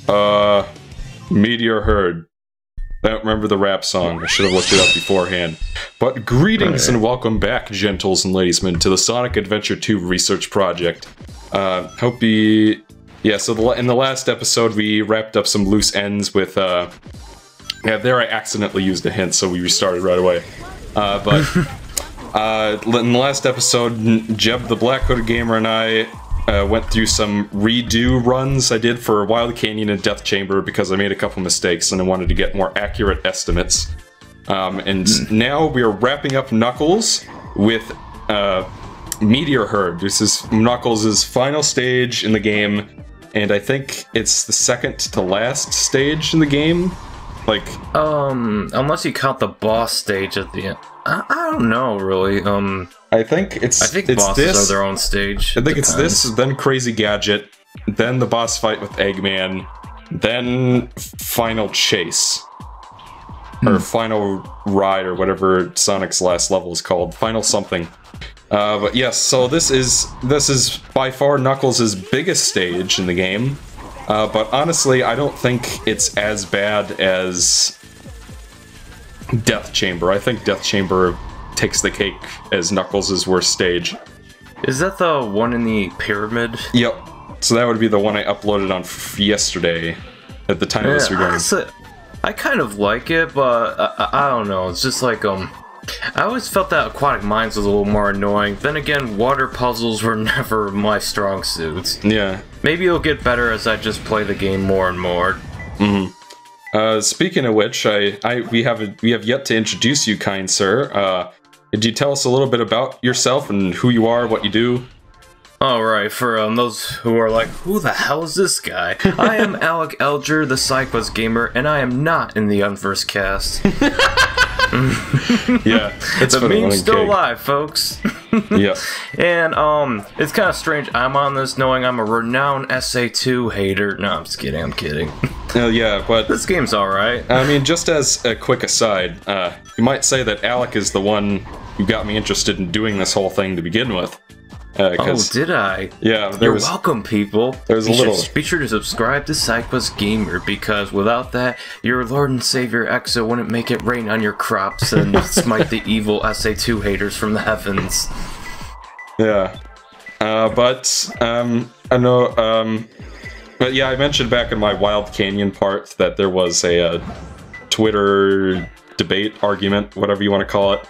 Meteor Herd. I don't remember the rap song. I should have looked it up beforehand. But greetings and welcome back, gentles and ladiesmen, to the Sonic Adventure 2 research project. Hope you... Yeah, so in the last episode, we wrapped up some loose ends with, yeah, there I accidentally used a hint, so we restarted right away. But in the last episode, Jeb the Black Hooded Gamer and I went through some redo runs I did for Wild Canyon and Death Chamber because I made a couple mistakes and I wanted to get more accurate estimates. And now we are wrapping up Knuckles with Meteor Herd. This is Knuckles' final stage in the game, and I think it's the second to last stage in the game. Like, unless you count the boss stage at the end. I don't know, really. I think bosses this, are their own stage. I think it's this, then Crazy Gadget, then the boss fight with Eggman, then Final Chase. Or Final Ride, or whatever Sonic's last level is called. Final something. But yes, so this is by far Knuckles' biggest stage in the game. But honestly, I don't think it's as bad as Death Chamber. I think Death Chamber takes the cake as Knuckles' worst stage. Is that the one in the pyramid? Yep. So that would be the one I uploaded on yesterday at the time of this recording. I kind of like it, but I don't know. It's just like, I always felt that Aquatic Mines was a little more annoying. Then again, water puzzles were never my strong suit. Yeah. Maybe it'll get better as I just play the game more and more. Speaking of which, we have yet to introduce you, kind sir. Could you tell us a little bit about yourself and who you are, what you do? Alright, for those who are like, who the hell is this guy? I am Alec Alger, TheSideQuestGamer, and I am not in the Unversed cast. Yeah, it's the meme's still alive, folks. Yeah. And it's kind of strange. I'm on this knowing I'm a renowned SA2 hater. No, I'm just kidding. I'm kidding. Yeah, but this game's all right. I mean, just as a quick aside, you might say that Alec is the one who got me interested in doing this whole thing to begin with. Oh, did I? Yeah. You're welcome, people. There's a little. Be sure to subscribe to TheSideQuestGamer, because without that, your Lord and Savior Exo wouldn't make it rain on your crops and smite the evil SA2 haters from the heavens. Yeah. I know, but yeah, I mentioned back in my Wild Canyon part that there was a Twitter debate, argument, whatever you want to call it.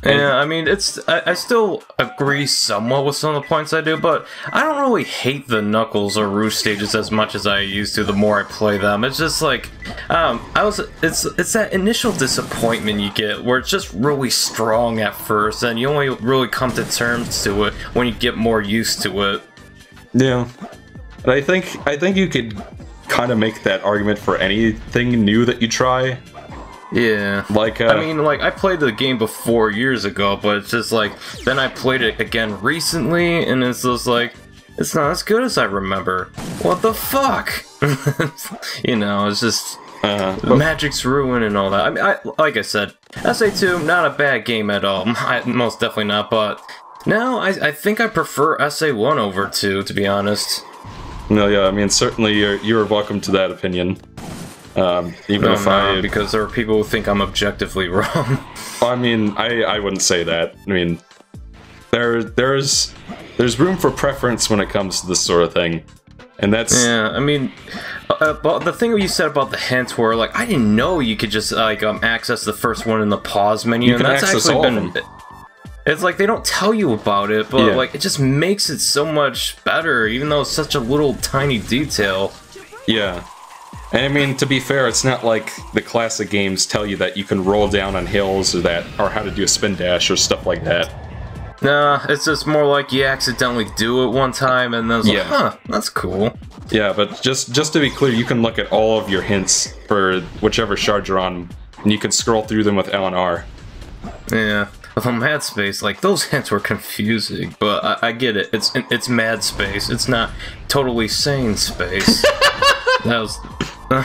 Yeah, I mean, I still agree somewhat with some of the points I do, but I don't really hate the Knuckles or Roost stages as much as I used to the more I play them. It's just like, it's that initial disappointment you get where it's just really strong at first, and you only really come to terms to it when you get more used to it. Yeah. But I think you could kind of make that argument for anything new that you try. Yeah. Like, I mean, like, I played the game before years ago, but it's just like, then I played it again recently, and it's just like, it's not as good as I remember. What the fuck? You know, it's just, magic's ruined and all that. I mean, like I said, SA2, not a bad game at all. Most definitely not, but now I think I prefer SA1 over 2, to be honest. No, yeah, I mean, certainly you're welcome to that opinion. Because there are people who think I'm objectively wrong. I mean, I wouldn't say that. I mean, there's room for preference when it comes to this sort of thing, and that's... Yeah, I mean, but the thing you said about the hints were, like, I didn't know you could just, like, access the first one in the pause menu, and that's actually been... It's like, they don't tell you about it, but, yeah, like, it just makes it so much better, even though it's such a little tiny detail. Yeah. And I mean, to be fair, it's not like the classic games tell you that you can roll down on hills or how to do a spin dash or stuff like that. Nah, it's just more like you accidentally do it one time and then it's like, huh, that's cool. Yeah, but just to be clear, you can look at all of your hints for whichever shard you're on, and you can scroll through them with L and R. Yeah. With Mad Space, like, those hints were confusing, but I get it. It's Mad Space. It's not totally sane space. That was...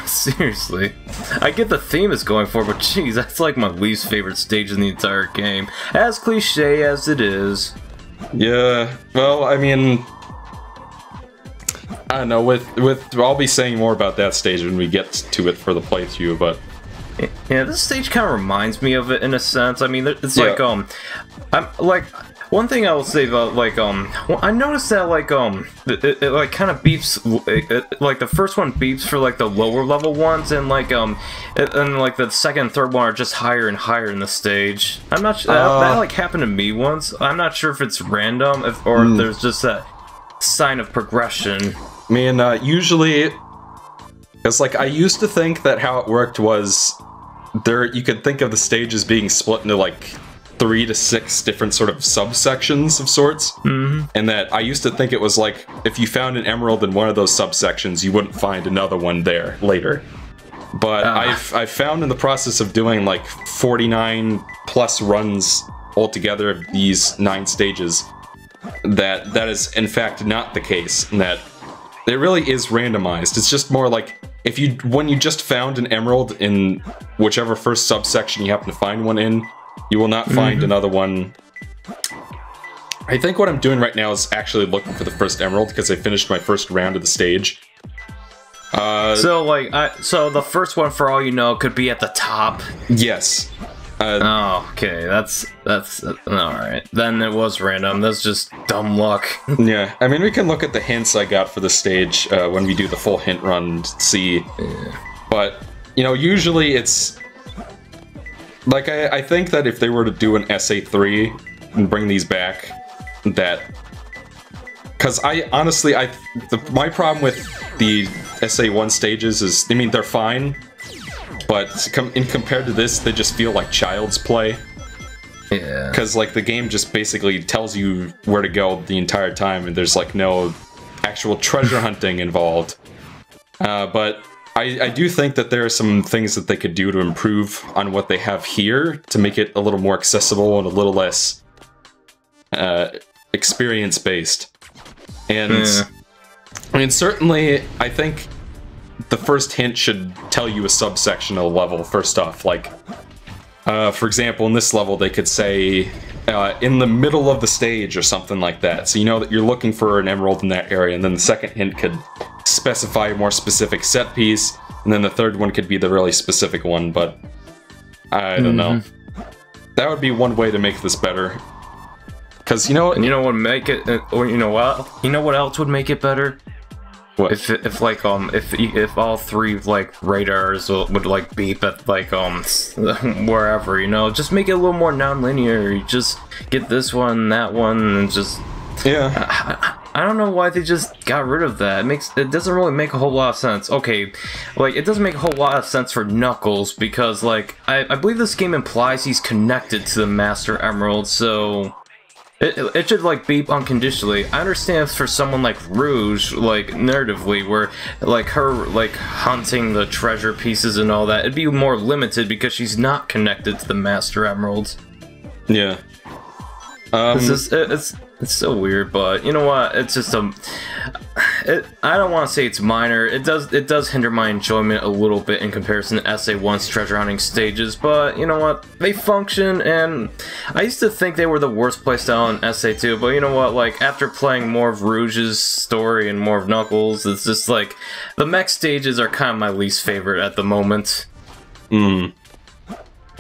seriously. I get the theme it's going for, but jeez, that's like my least favorite stage in the entire game. As cliche as it is. Yeah, well, I mean... I don't know, I'll be saying more about that stage when we get to it for the playthrough, but... Yeah, this stage kind of reminds me of it in a sense. I mean, it's like, I'm, like, one thing I will say about, like, I noticed that, like, it like, kind of beeps, like, the first one beeps for, like, the lower level ones, and, like, and, like, the second and third one are just higher and higher in the stage. I'm not sure, that, like, happened to me once. I'm not sure if it's random, or if there's just that sign of progression. I mean, usually, it's like, I used to think that how it worked was, you could think of the stages being split into, like, 3 to 6 different sort of subsections of sorts, and that I used to think it was like, if you found an emerald in one of those subsections, you wouldn't find another one there later. But I've found in the process of doing, like, 49 plus runs altogether of these 9 stages, that is, in fact, not the case, and that it really is randomized. It's just more like, when you just found an emerald in whichever first subsection you happen to find one in, you will not find another one. I think what I'm doing right now is actually looking for the first emerald, because I finished my first round of the stage. So, like, so the first one, for all you know, could be at the top? Yes. Oh, okay, that's alright. Then it was random, that's just dumb luck. Yeah, I mean, we can look at the hints I got for the stage when we do the full hint run to see. Yeah. But, you know, usually it's... Like, I think that if they were to do an SA3 and bring these back, that... Because honestly, my problem with the SA1 stages is, I mean, they're fine, but compared to this, they just feel like child's play. Yeah. Because, like, the game just basically tells you where to go the entire time, and there's, like, no actual treasure hunting involved. But I do think that there are some things that they could do to improve on what they have here to make it a little more accessible and a little less experience-based. And, I mean, certainly, I think the first hint should tell you a subsection of the level, first off. Like, for example, in this level, they could say, in the middle of the stage or something like that. So you know that you're looking for an emerald in that area, and then the second hint could specify a more specific set piece, and then the third one could be the really specific one, but I don't know. That would be one way to make this better. Because, you know... And you know what would make it... Or you know what? You know what else would make it better? What? If like, if all 3, like, radars would, like, beep at, like, wherever, you know? Just make it a little more non-linear. You just get this one, that one, and just... Yeah. I don't know why they just got rid of that. It doesn't really make a whole lot of sense. Okay, like, it doesn't make a whole lot of sense for Knuckles, because, like, I believe this game implies he's connected to the Master Emerald, so... It should, like, beep unconditionally. I understand for someone like Rouge, like, narratively, where, like, her, like, hunting the treasure pieces and all that, it'd be more limited because she's not connected to the Master Emeralds. Yeah. It's so weird, but you know what? It's just I don't want to say it's minor. It does hinder my enjoyment a little bit in comparison to SA1's treasure hunting stages, but you know what? They function, and I used to think they were the worst playstyle in SA2, but you know what? Like, after playing more of Rouge's story and more of Knuckles, it's just like the mech stages are kind of my least favorite at the moment.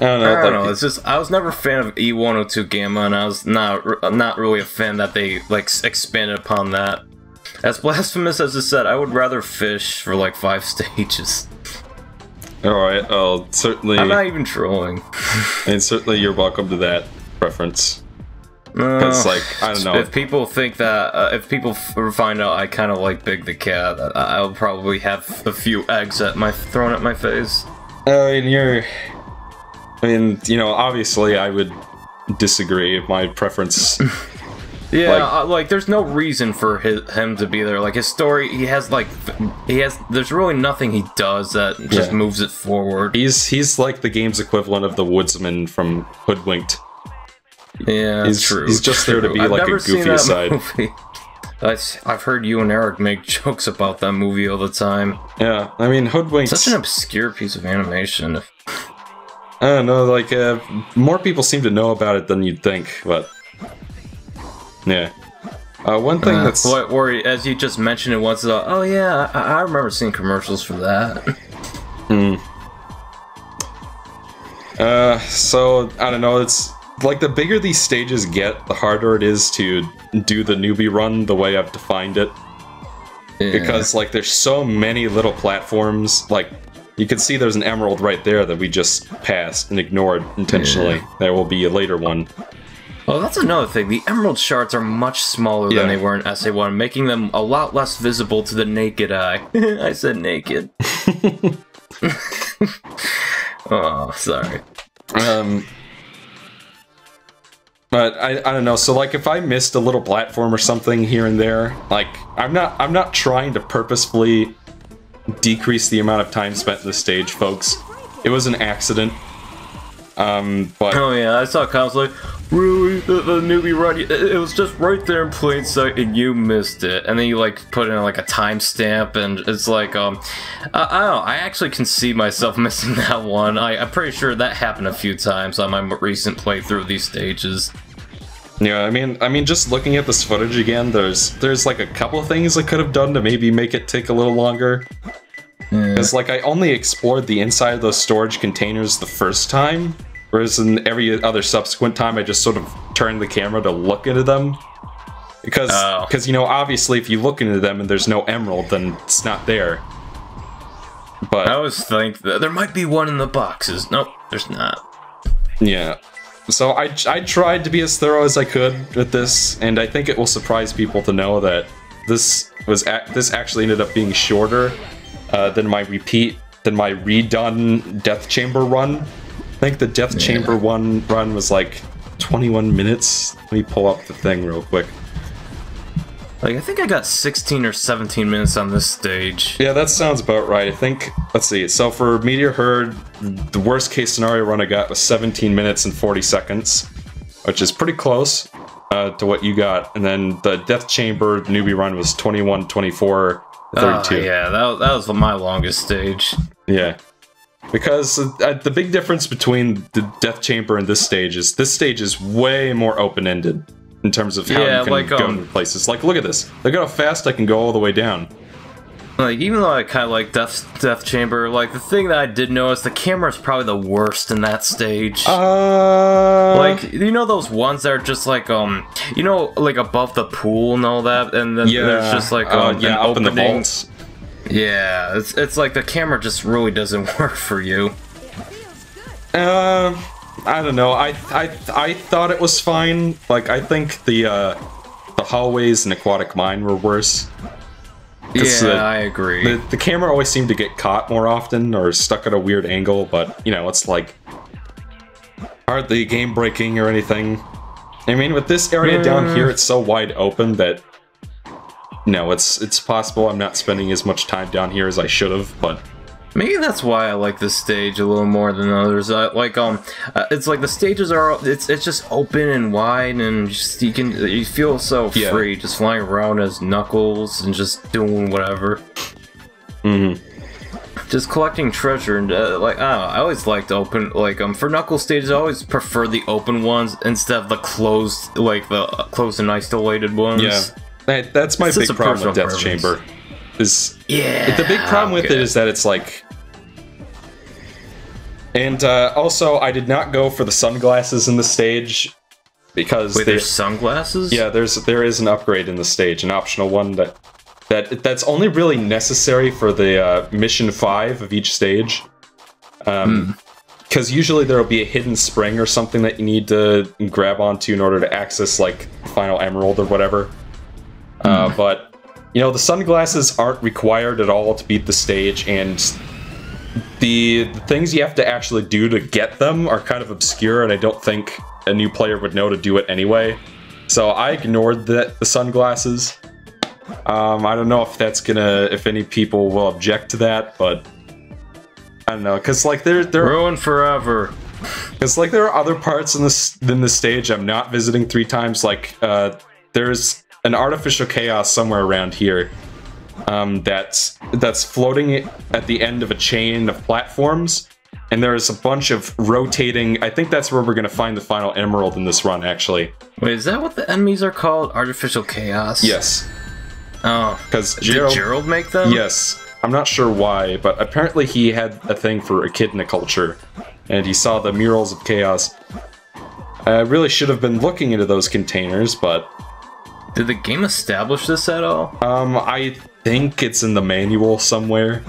I don't know. It's just I was never a fan of E102 Gamma, and I was not really a fan that they like expanded upon that. As blasphemous as it said, I would rather fish for like 5 stages. Alright, I'll certainly... I'm not even trolling. And certainly you're welcome to that preference. It's like, I don't know. If people think that, if people find out I kind of like Big the Cat, I'll probably have a few eggs thrown at my face. I mean, you know, obviously I would disagree. My preference... Yeah, like, there's no reason for him to be there. Like, his story, there's really nothing he does that just moves it forward. He's like the game's equivalent of the woodsman from Hoodwinked. Yeah, that's true. He's just there to be like a goofy aside. I've heard you and Eric make jokes about that movie all the time. Yeah, I mean, Hoodwinked... Such an obscure piece of animation. I don't know, like, more people seem to know about it than you'd think, but... Yeah. One thing that's... Or as you just mentioned it once, oh yeah, I remember seeing commercials for that. So, I don't know, it's... Like, the bigger these stages get, the harder it is to do the newbie run the way I've defined it. Yeah. Because, like, there's so many little platforms, like, you can see there's an emerald right there that we just passed and ignored intentionally. Yeah. There will be a later one. Well, that's another thing. The emerald shards are much smaller than they were in SA1, making them a lot less visible to the naked eye. I said naked. Oh, sorry. But I don't know, so like if I missed a little platform or something here and there, like I'm not trying to purposefully decrease the amount of time spent in the stage, folks. It was an accident. But oh yeah, I saw comments like, really, the newbie run, it was just right there in plain sight and you missed it, and then you like put in like a timestamp, and it's like I don't know, I actually can see myself missing that one. I'm pretty sure that happened a few times on my recent playthrough of these stages. Yeah, I mean, just looking at this footage again, there's like a couple of things I could have done to maybe make it take a little longer. Because like I only explored the inside of those storage containers the first time. Whereas in every other subsequent time, I just sort of turned the camera to look into them. Because you know, obviously if you look into them and there's no emerald, then it's not there. But I always think that there might be one in the boxes. Nope, there's not. Yeah. So I tried to be as thorough as I could with this, and I think it will surprise people to know that this actually ended up being shorter than my redone Death Chamber run. I think the Death Chamber run was like 21 minutes. Let me pull up the thing real quick. Like, I think I got 16 or 17 minutes on this stage. Yeah, that sounds about right. I think, let's see, so for Meteor Herd, the worst case scenario run I got was 17 minutes and 40 seconds, which is pretty close to what you got. And then the Death Chamber newbie run was 21, 24, 32. Yeah, that was my longest stage. Yeah. Because the big difference between the Death Chamber and this stage is way more open-ended in terms of how you can go in places. Like, look at this. Look at how fast I can go all the way down. Like, even though I kind of like Death Chamber, like, the thing that I did notice, the camera is probably the worst in that stage. Like, you know those ones that are just like, you know, like above the pool and all that, and then there's just like, up in the vaults. Yeah, it's like the camera just really doesn't work for you. I don't know. I thought it was fine. Like, I think the hallways in Aquatic Mine were worse. Yeah, I agree. The camera always seemed to get caught more often or stuck at a weird angle, but you know, it's like hardly game breaking or anything. I mean, with this area down here, it's so wide open that no, it's possible I'm not spending as much time down here as I should have, but maybe that's why I like this stage a little more than others. It's like the stages are it's just open and wide, and just you feel so free, just flying around as Knuckles and just doing whatever. Just collecting treasure and like I don't know, I always liked open for Knuckles stages. I always prefer the open ones instead of the closed and isolated ones. Yeah. That's my big problem with Death Chamber. The big problem with it is that it's like... And also, I did not go for the sunglasses in the stage, because... Wait, there's sunglasses? Yeah, there is an upgrade in the stage, an optional one that's only really necessary for the mission 5 of each stage. Because usually there will be a hidden spring or something that you need to grab onto in order to access, like, the final emerald or whatever. But, you know, the sunglasses aren't required at all to beat the stage, and the things you have to actually do to get them are kind of obscure, and I don't think a new player would know to do it anyway. So I ignored the sunglasses. I don't know if that's if any people will object to that, but I don't know, because like they're ruined forever. Because like there are other parts in the stage I'm not visiting 3 times. Like there's an artificial chaos somewhere around here that's floating at the end of a chain of platforms, And there's a bunch of rotating... I think that's where we're going to find the final emerald in this run, actually. Wait, is that what the enemies are called? Artificial Chaos? Yes. Oh. Because Did Gerald make them? Yes. I'm not sure why, but apparently he had a thing for echidna culture. And he saw the murals of chaos. I really should have been looking into those containers, but... Did the game establish this at all? I think it's in the manual somewhere.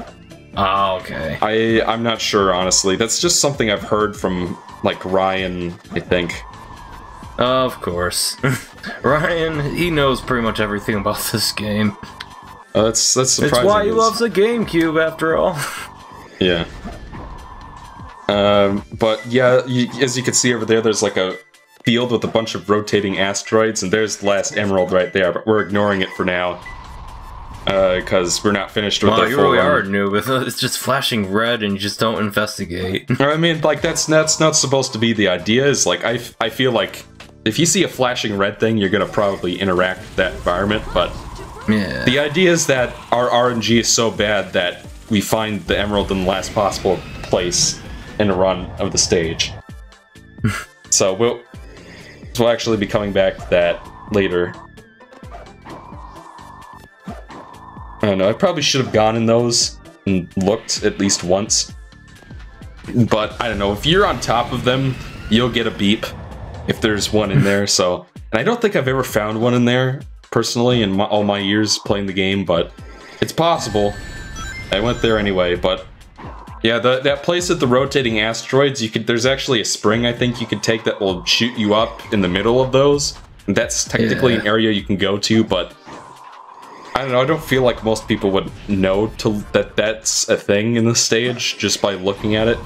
Oh, okay. I'm not sure, honestly. That's just something I've heard from, like, Ryan, I think. Of course. Ryan, he knows pretty much everything about this game. That's surprising. It's why he loves the GameCube, after all. Yeah. But, yeah, as you can see over there, there's, like, a field with a bunch of rotating asteroids, and there's the last emerald right there, but we're ignoring it for now. Because we're not finished with the full you really run. are new. It's just flashing red and you just don't investigate. I mean, like, that's not supposed to be the idea. Is like, I feel like if you see a flashing red thing, you're gonna probably interact with that environment, but yeah. The idea is that our RNG is so bad that we find the emerald in the last possible place in a run of the stage. So we'll actually be coming back to that later. I don't know, I probably should have gone in those and looked at least once. But, I don't know, if you're on top of them, you'll get a beep if there's one in there, so... And I don't think I've ever found one in there, personally, in all my years playing the game, but it's possible. I went there anyway, but... Yeah, that place at the rotating asteroids, there's actually a spring, I think, you could take that will shoot you up in the middle of those. And that's technically an area you can go to, but... I don't know, I don't feel like most people would know that that's a thing in the stage just by looking at it.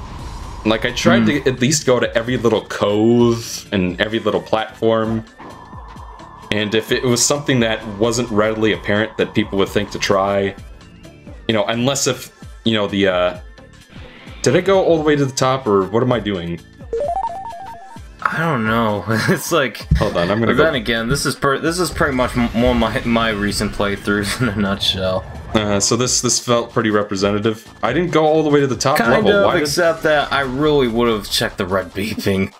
Like, I tried to at least go to every little cove and every little platform. And if it was something that wasn't readily apparent that people would think to try, you know, unless if, you know, the, did I go all the way to the top, or what am I doing? I don't know. It's like... Hold on, I'm gonna go... Then again, this is pretty much more my recent playthroughs in a nutshell. So this felt pretty representative. I didn't go all the way to the top level. Kind of, except that I really would have checked the red beeping.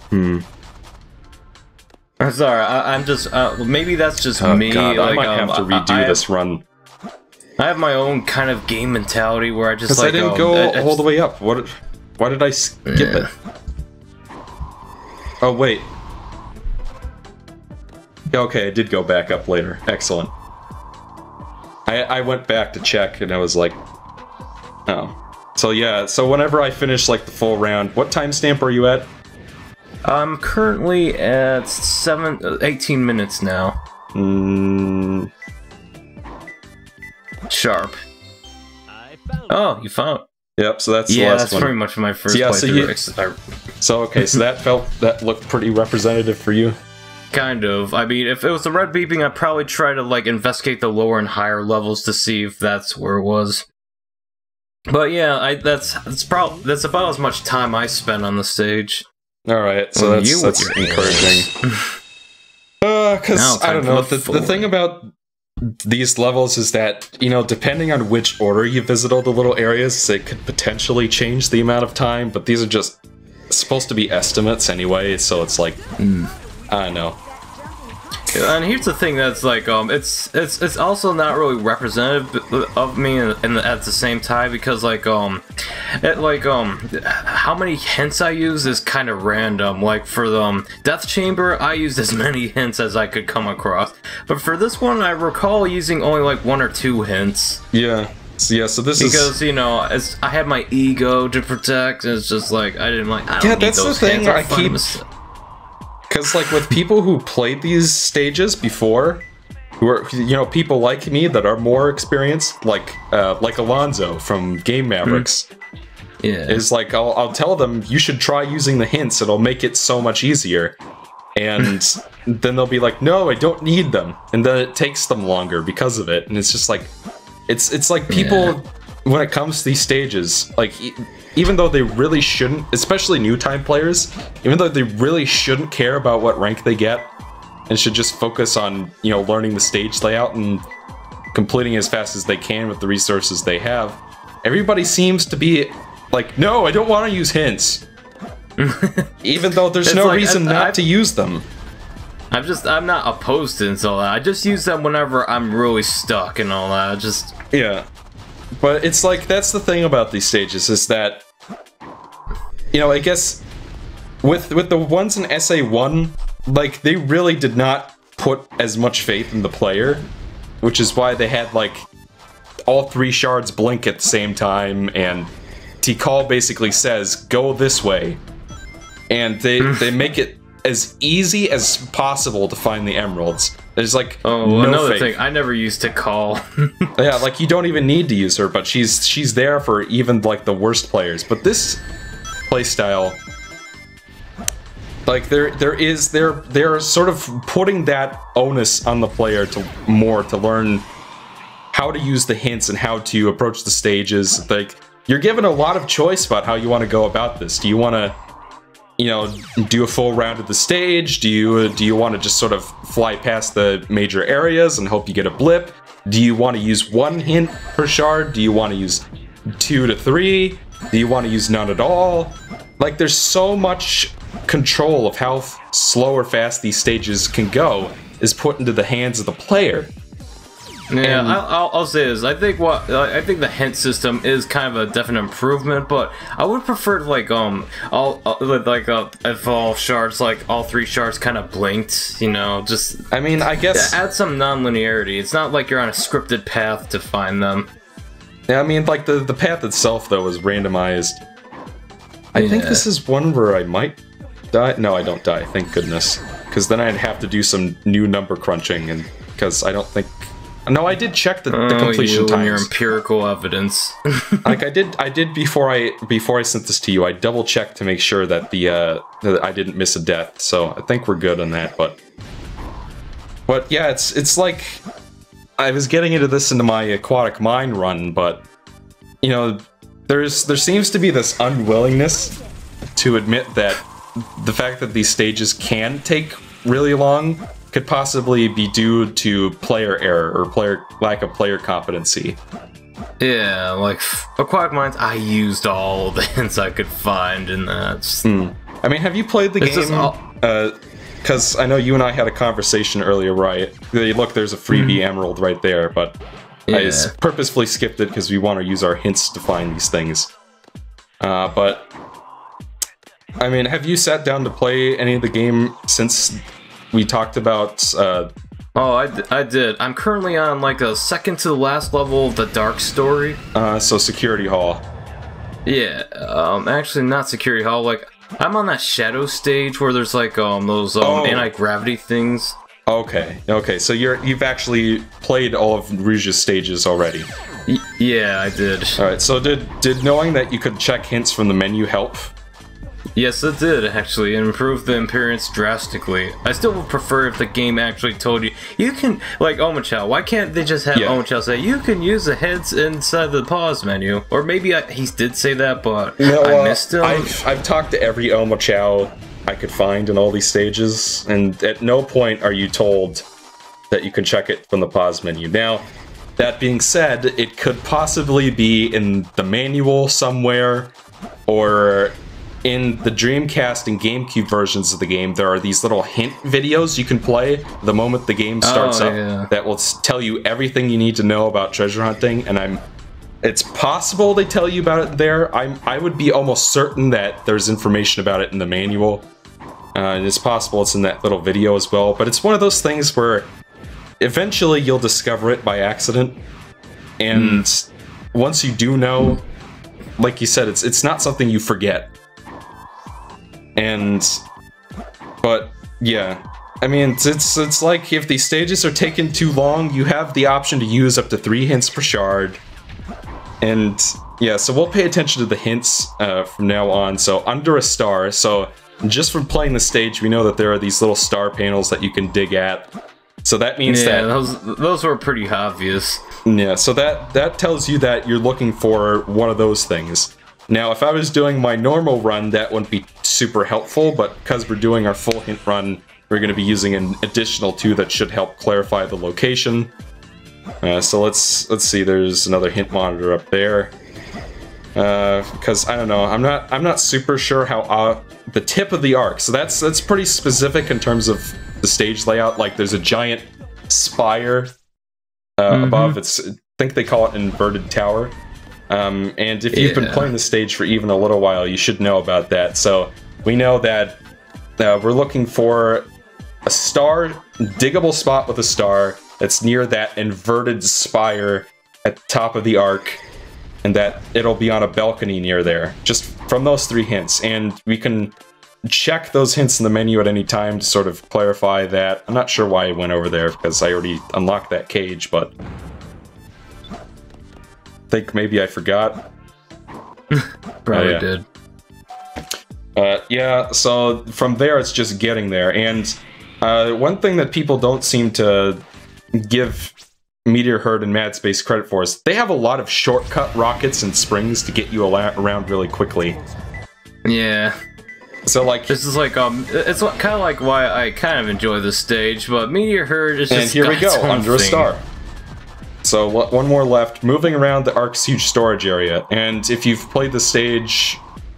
I'm sorry, I'm just... maybe that's just me. God, like, I might have to redo this run. I have my own kind of game mentality where I just like... Because I didn't go all the way up. Why did I skip it? Oh, wait. Okay, I did go back up later. Excellent. I went back to check, and I was like... Oh. So yeah, so whenever I finish, like, the full round... What timestamp are you at? I'm currently at 18 minutes now. Sharp. Oh, you found... Yep, so that's the last one. Yeah, that's pretty much my first playthrough. So okay, so that looked pretty representative for you? Kind of. I mean, if it was the red beeping, I'd probably try to, like, investigate the lower and higher levels to see if that's where it was. But yeah, that's about as much time I spent on the stage. Alright, so that's encouraging. Because, I don't know, the thing about these levels is that, you know, depending on which order you visit all the little areas, it could potentially change the amount of time, but these are just supposed to be estimates anyway, so it's like, I don't know. And here's the thing that's like, it's also not really representative of me at the same time, because like, how many hints I use is kind of random. Like for the Death Chamber, I used as many hints as I could come across. But for this one, I recall using only like 1 or 2 hints. Yeah. So this is... Because, you know, I had my ego to protect, and it's just like, I didn't like, I don't need those hints. I keep... Because, like, with people who played these stages before, who are, you know, people like me that are more experienced, like Alonzo from Game Mavericks, is like, I'll tell them, you should try using the hints, it'll make it so much easier. And then they'll be like, no, I don't need them. And then it takes them longer because of it. And it's just like, it's like people, when it comes to these stages, like... Even though they really shouldn't, especially new time players, even though they really shouldn't care about what rank they get, and should just focus on, you know, learning the stage layout and completing as fast as they can with the resources they have, everybody seems to be like, no, I don't want to use hints. Even though there's no reason not to use them. I'm not opposed to hints and all that. I just use them whenever I'm really stuck and all that. Yeah. But it's like, that's the thing about these stages, is that, you know, I guess with the ones in SA1, like, they really did not put as much faith in the player, which is why they had, like, all 3 shards blink at the same time, and Tikal basically says, go this way. And they make it as easy as possible to find the emeralds. There's like another thing, I never used Tikal. Yeah, like, you don't even need to use her, but she's there for even like the worst players. But this playstyle, like, they're sort of putting that onus on the player to learn how to use the hints and how to approach the stages. Like, you're given a lot of choice about how you want to go about this. Do you want to, you know, do a full round of the stage? Do you want to just sort of fly past the major areas and hope you get a blip? Do you want to use 1 hint per shard? Do you want to use 2 to 3? Do you want to use none at all? Like, there's so much control of how slow or fast these stages can go is put into the hands of the player. Yeah, I'll say this. I think the hint system is kind of a definite improvement, but I would prefer if all shards, like all 3 shards, kind of blinked. You know, just. I mean, I guess add some non-linearity. It's not like you're on a scripted path to find them. Yeah, I mean, like the path itself though is randomized. I think this is one where I might die. No, I don't die. Thank goodness, because then I'd have to do some new number crunching, and because I don't think. No, I did check the completion times. Your empirical evidence. Like, I did before I sent this to you. I double checked to make sure that that I didn't miss a death. So I think we're good on that. But yeah, it's like I was getting into my Aquatic Mine run, but you know, there seems to be this unwillingness to admit that the fact that these stages can take really long could possibly be due to player error or lack of player competency. Yeah, like Aquatic Mines, I used all the hints I could find in that. I mean, have you played the game? Because I know you and I had a conversation earlier, right? Look, there's a freebie emerald right there, but I purposefully skipped it because we want to use our hints to find these things. But I mean, have you sat down to play any of the game since we talked about? I did. I'm currently on like a second to the last level of the Dark Story. So Security Hall. Yeah, actually not Security Hall. Like, I'm on that shadow stage where there's like those anti-gravity things. Okay. So you've actually played all of Rouge's stages already. Yeah, I did. All right. So did knowing that you could check hints from the menu help? Yes, it did, actually. It improved the appearance drastically. I still would prefer if the game actually told you can, like Omochao, why can't they just have Omochao say, you can use the hints inside the pause menu? Or maybe he did say that, but no, I missed him. I've talked to every Omochao I could find in all these stages, and at no point are you told that you can check it from the pause menu. Now, that being said, it could possibly be in the manual somewhere, or in the Dreamcast and GameCube versions of the game, there are these little hint videos you can play the moment the game starts up that will tell you everything you need to know about treasure hunting, and it's possible they tell you about it there. I would be almost certain that there's information about it in the manual, and it's possible it's in that little video as well, but it's one of those things where eventually you'll discover it by accident, and once you do know, like you said, it's not something you forget. But yeah, I mean, it's like if these stages are taking too long, you have the option to use up to 3 hints per shard. And yeah, so we'll pay attention to the hints from now on. So under a star, so just from playing the stage, we know that there are these little star panels that you can dig at. So that means that those were pretty obvious. Yeah, so that tells you that you're looking for one of those things. Now, if I was doing my normal run, that wouldn't be super helpful, but because we're doing our full hint run, we're going to be using an additional 2 that should help clarify the location. So let's see, there's another hint monitor up there. because I don't know, I'm not super sure how the tip of the arc. So that's pretty specific in terms of the stage layout. Like there's a giant spire above. I think they call it an inverted tower. And if you've been playing the stage for even a little while, you should know about that. So we know that we're looking for a star, diggable spot with a star that's near that inverted spire at the top of the arc, and that it'll be on a balcony near there. Just from those 3 hints, and we can check those hints in the menu at any time to sort of clarify that. I'm not sure why I went over there, because I already unlocked that cage, but I think maybe I forgot. Probably did. Yeah, so from there it's just getting there, and one thing that people don't seem to give Meteor Herd and Mad Space credit for is they have a lot of shortcut rockets and springs to get you around really quickly. Yeah. So like this is like it's kind of like why I kind of enjoy this stage, but Meteor Herd is just and here we go under a star. So one more left, moving around the Ark's huge storage area, and if you've played the stage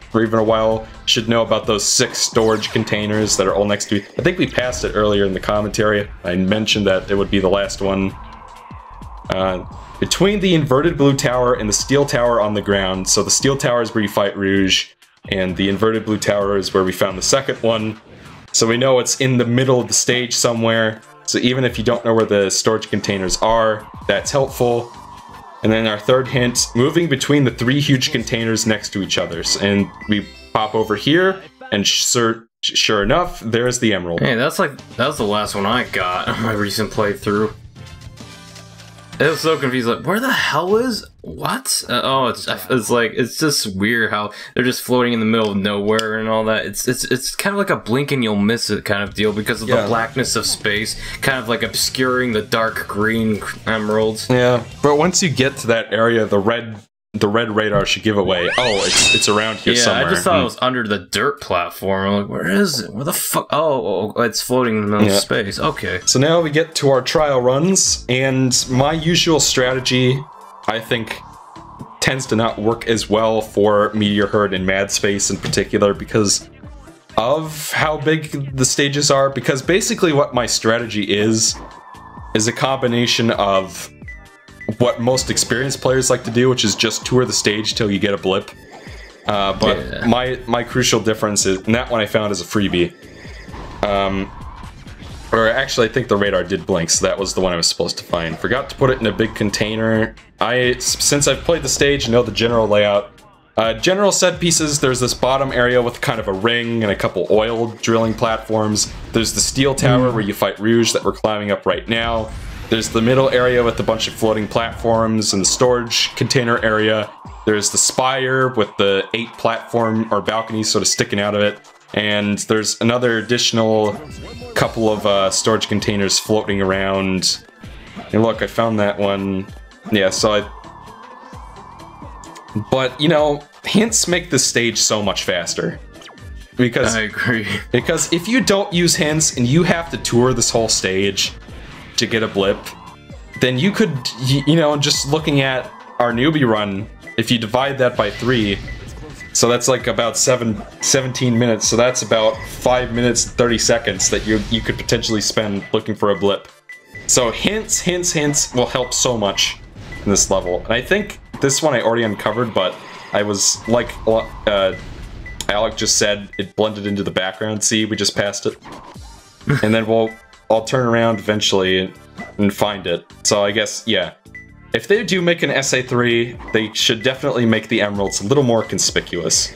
for even a while, should know about those 6 storage containers that are all next to you. I think we passed it earlier in the commentary. I mentioned that it would be the last one. Between the inverted blue tower and the steel tower on the ground, so the steel tower is where you fight Rouge, and the inverted blue tower is where we found the second one. So we know it's in the middle of the stage somewhere, so even if you don't know where the storage containers are, that's helpful. And then our third hint, moving between the 3 huge containers next to each other. And we pop over here, and sure enough, there's the emerald. Hey, that was the last one I got on my recent playthrough. It was so confused, like, where the hell is... What? It's like, it's just weird how they're just floating in the middle of nowhere and all that. It's kind of like a blink and you'll miss it kind of deal because of the blackness of space, kind of like obscuring the dark green emeralds. Yeah, but once you get to that area, the red radar should give away, oh, it's around here somewhere. I just thought it was under the dirt platform. I'm like, where is it? Where the fuck? Oh, it's floating in the middle of space. Okay. So now we get to our trial runs, and my usual strategy, I think, tends to not work as well for Meteor Herd and Mad Space in particular because of how big the stages are. Because basically what my strategy is a combination of what most experienced players like to do, which is just tour the stage till you get a blip. But my crucial difference is, and that one I found as a freebie. Or actually, I think the radar did blink, so that was the one I was supposed to find. Forgot to put it in a big container. Since I've played the stage, know the general layout. General set pieces, there's this bottom area with kind of a ring and a couple oil drilling platforms. There's the steel tower where you fight Rouge that we're climbing up right now. There's the middle area with a bunch of floating platforms and the storage container area. There's the spire with the 8 platform or balconies sort of sticking out of it. And there's another additional couple of storage containers floating around. And look, I found that one. Yeah, so But, you know, hints make the stage so much faster. Because I agree. Because if you don't use hints and you have to tour this whole stage to get a blip, then you could, you know, just looking at our newbie run, if you divide that by 3, so that's like about 17 minutes, so that's about 5 minutes and 30 seconds that you could potentially spend looking for a blip. So hints will help so much in this level. And I think this one I already uncovered, but I was, like Alec just said, it blended into the background. See, we just passed it. And then I'll turn around eventually and find it. So I guess, yeah. If they do make an SA3, they should definitely make the emeralds a little more conspicuous.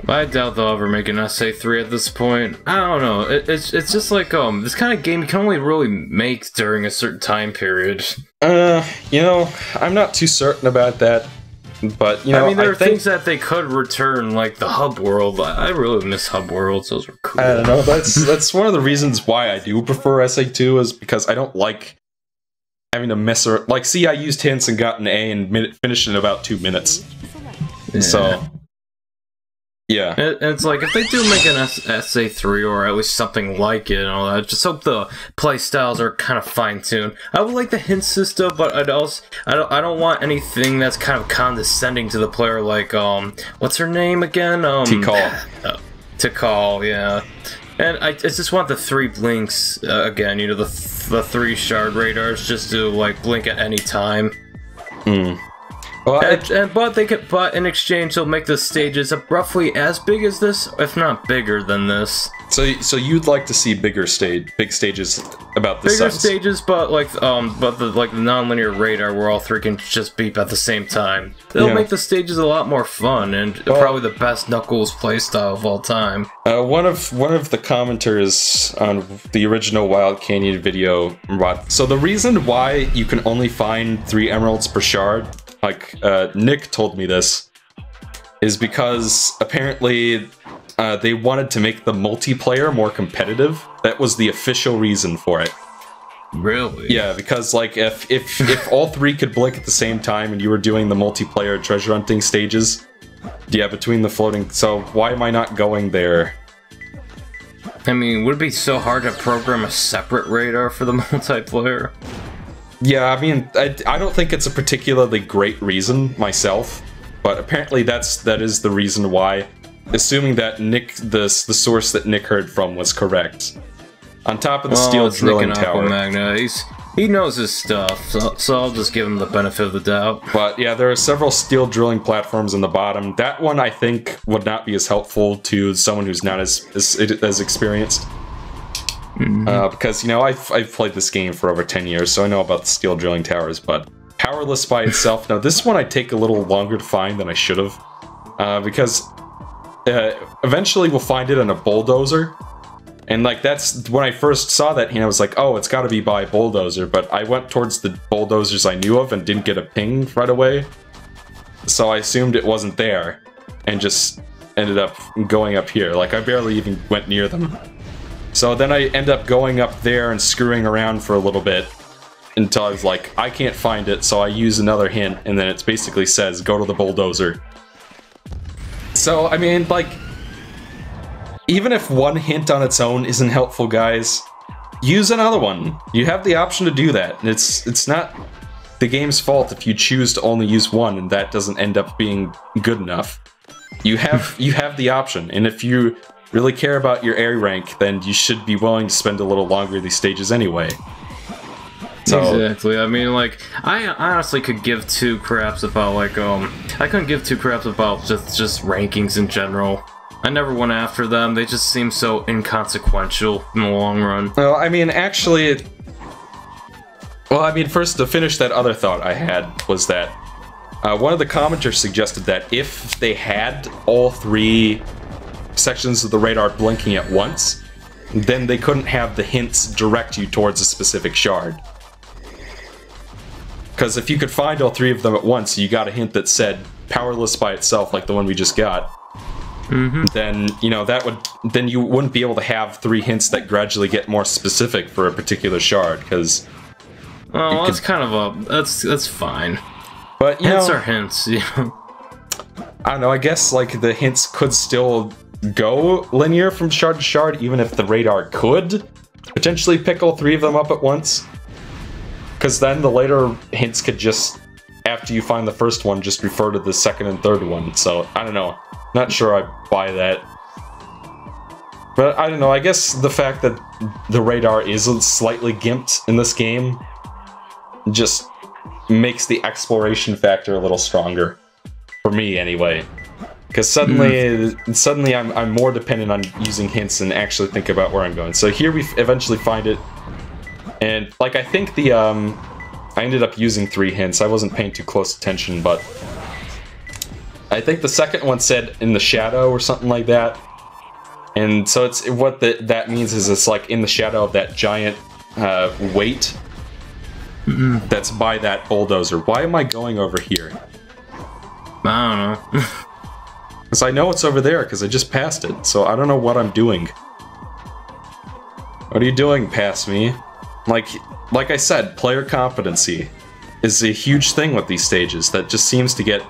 I doubt they'll ever make an SA3 at this point. I don't know. It's just like this kind of game you can only really make during a certain time period. You know, I'm not too certain about that. But, you know, I mean, there are things that they could return, like the hub world. I really miss hub worlds. Those were cool. I don't know. That's one of the reasons why I do prefer SA2 is because I don't like having to mess around. Like, see, I used hints and got an A and finished in about 2 minutes. Yeah. So, Yeah. It's like, if they do make an SA3 or at least something like it and all that, just hope the play styles are kind of fine-tuned. I would like the hint system, but I don't want anything that's kind of condescending to the player, like, what's her name again? Tikal. Tikal, yeah. And I just want the 3 blinks, again, you know, the 3 shard radars, just to, like, blink at any time. Well, but in exchange, they'll make the stages roughly as big as this, if not bigger than this. So you'd like to see big stages about this bigger size? Stages, but the non-linear radar where all 3 can just beep at the same time. They'll make the stages a lot more fun and probably the best Knuckles playstyle of all time. One of the commenters on the original Wild Canyon video, so the reason why you can only find 3 emeralds per shard, like Nick told me this, is because apparently they wanted to make the multiplayer more competitive. That was the official reason for it. Really? Yeah, because like if all 3 could blink at the same time and you were doing the multiplayer treasure hunting stages, yeah, between the floating, so why am I not going there? I mean, would it be so hard to program a separate radar for the multiplayer? Yeah, I mean, I don't think it's a particularly great reason myself, but apparently that is the reason why, assuming that Nick, the source that Nick heard from was correct. On top of the steel drilling tower. He knows his stuff, so I'll just give him the benefit of the doubt. But yeah, there are several steel drilling platforms in the bottom. That one, I think, would not be as helpful to someone who's not as experienced. Because, you know, I've played this game for over 10 years, so I know about the steel drilling towers, but powerless by itself. Now, this one I take a little longer to find than I should have, because eventually we'll find it in a bulldozer, and, like, that's when I first saw that, and I was like, oh, it's gotta be by bulldozer, but I went towards the bulldozers I knew of and didn't get a ping right away, so I assumed it wasn't there, and just ended up going up here. Like, I barely even went near them. So then I end up going up there and screwing around for a little bit until I was like, I can't find it, so I use another hint, and then it basically says, go to the bulldozer. So, I mean, like, even if one hint on its own isn't helpful, guys, use another one. You have the option to do that, and it's not the game's fault if you choose to only use one and that doesn't end up being good enough. You have the option, and if you really care about your A rank, then you should be willing to spend a little longer in these stages anyway. So, exactly. I mean, like, I honestly could give 2 craps about, like, I couldn't give 2 craps about just rankings in general. I never went after them. They just seem so inconsequential in the long run. Well, I mean, actually, first, to finish that other thought I had was that one of the commenters suggested that if they had all 3 sections of the radar blinking at once, then they couldn't have the hints direct you towards a specific shard. Because if you could find all 3 of them at once, you got a hint that said powerless by itself, like the one we just got, then, you know, then you wouldn't be able to have 3 hints that gradually get more specific for a particular shard, because... Oh, that's kind of that's fine. But, you hints know, are hints, you know. I don't know, I guess, like, the hints could still go linear from shard to shard, even if the radar could potentially pick all 3 of them up at once. Because then the later hints could just, after you find the first one, just refer to the second and third one. So, I don't know. Not sure I buy that. But, I don't know, I guess the fact that the radar is slightly gimped in this game just makes the exploration factor a little stronger. For me, anyway. Because suddenly I'm more dependent on using hints and actually think about where I'm going. So here we eventually find it, and like I think I ended up using 3 hints. I wasn't paying too close attention, but I think the second one said in the shadow or something like that. And so it's what that means is it's like in the shadow of that giant weight that's by that bulldozer. Why am I going over here? I don't know. Because I know it's over there, because I just passed it, so I don't know what I'm doing. What are you doing past me? Like I said, player competency is a huge thing with these stages that just seems to get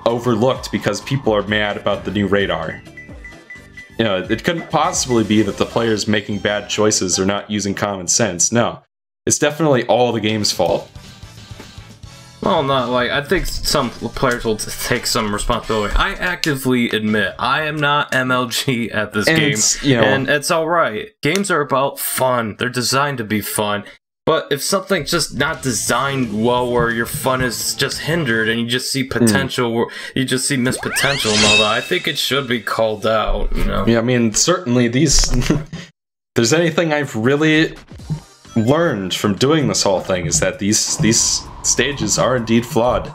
overlooked because people are mad about the new radar. You know, it couldn't possibly be that the players making bad choices or not using common sense. No, it's definitely all the game's fault. Well, not like, I think some players will take some responsibility. I actively admit, I am not MLG at this game, you know, and it's alright. Games are about fun. They're designed to be fun. But if something's just not designed well, where your fun is just hindered, and you just see potential, you just see missed potential and all that, I think it should be called out, you know? Yeah, I mean, certainly these... if there's anything I've really learned from doing this whole thing, is that these stages are indeed flawed.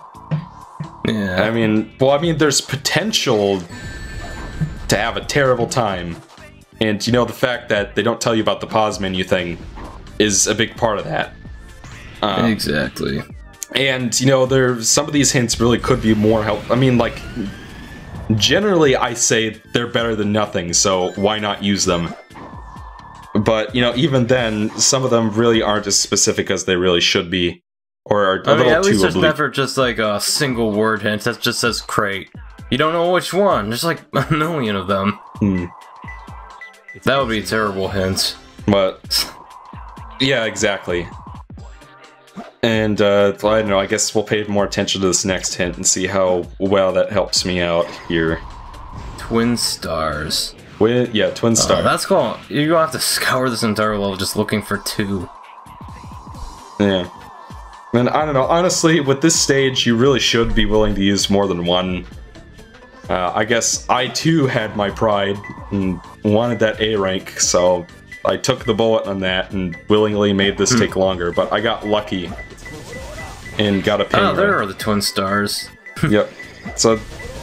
Yeah. I mean, there's potential to have a terrible time. And, you know, the fact that they don't tell you about the pause menu thing is a big part of that. Exactly. And, you know, some of these hints really could be more helpful. I mean, like, generally I say they're better than nothing, so why not use them? But, you know, even then, some of them really aren't as specific as they really should be. Or are a little too at least there's oblique. never just like a single word hint that just says crate. You don't know which one. There's like a million of them. That would be a terrible hint. But, yeah, exactly. And, I don't know, I guess we'll pay more attention to this next hint and see how well that helps me out here. Twin stars. Yeah, twin star. That's cool. You're gonna have to scour this entire level just looking for 2. Yeah. And I don't know, honestly, with this stage, you really should be willing to use more than one. I guess I too had my pride and wanted that A rank, so I took the bullet on that and willingly made this take longer, but I got lucky and got a pin. Oh, there are the twin stars. Yep. So